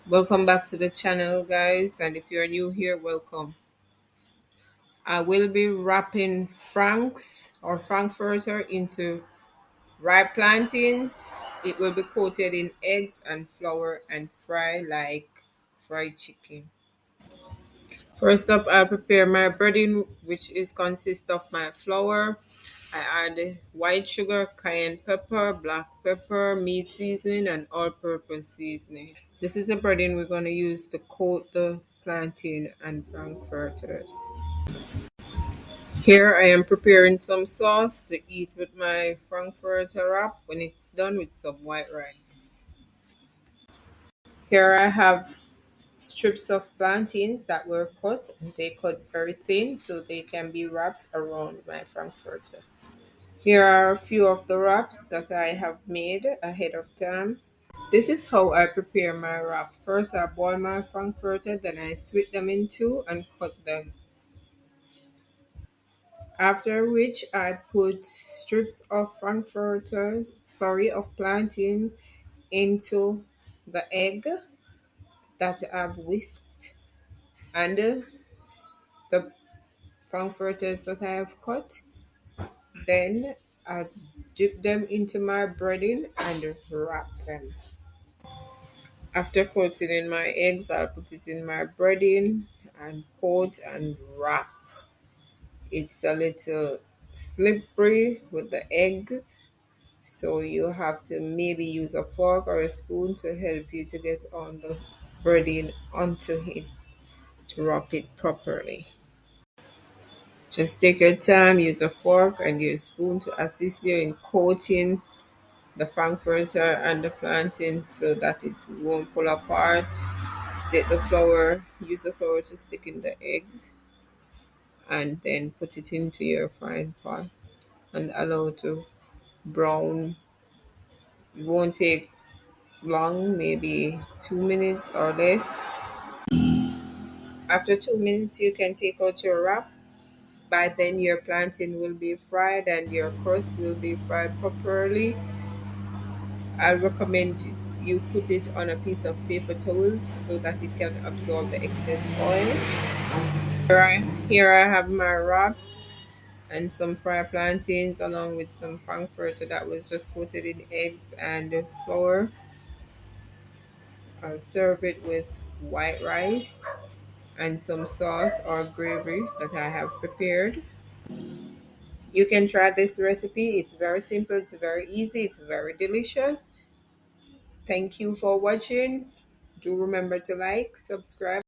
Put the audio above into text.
Welcome back to the channel, guys. And if you're new here, welcome. I will be wrapping franks or frankfurter into ripe plantains. It will be coated in eggs and flour and fry like fried chicken. First up, I'll prepare my breading, which is consists of my flour. I add white sugar, cayenne pepper, black pepper, meat seasoning, and all-purpose seasoning. This is the breading we're going to use to coat the plantain and frankfurters. Here I am preparing some sauce to eat with my frankfurter wrap when it's done with some white rice. Here I have strips of plantains that were cut and they cut very thin so they can be wrapped around my frankfurter. Here are a few of the wraps that I have made ahead of time. This is how I prepare my wrap. First, I boil my frankfurter, then I split them in two and cut them. After which, I put strips of of plantain into the egg that I've whisked and the frankfurters that I have cut. Then I dip them into my breading and wrap them. After coating in my eggs, I'll put it in my breading and coat and wrap. It's a little slippery with the eggs, so you have to maybe use a fork or a spoon to help you to get on the breading onto it to wrap it properly. Just take your time, use a fork and your spoon to assist you in coating the frankfurter and the plantain so that it won't pull apart. Stick the flour, use the flour to stick in the eggs, and then put it into your frying pan and allow it to brown. It won't take long, maybe 2 minutes or less. After 2 minutes, you can take out your wrap. By then, your plantain will be fried and your crust will be fried properly. I recommend you put it on a piece of paper towels so that it can absorb the excess oil. Here I have my wraps and some fried plantains along with some frankfurter that was just coated in eggs and flour. I'll serve it with white rice and some sauce or gravy that I have prepared. You can try this recipe. It's very simple, it's very easy, it's very delicious. Thank you for watching. Do remember to like, subscribe.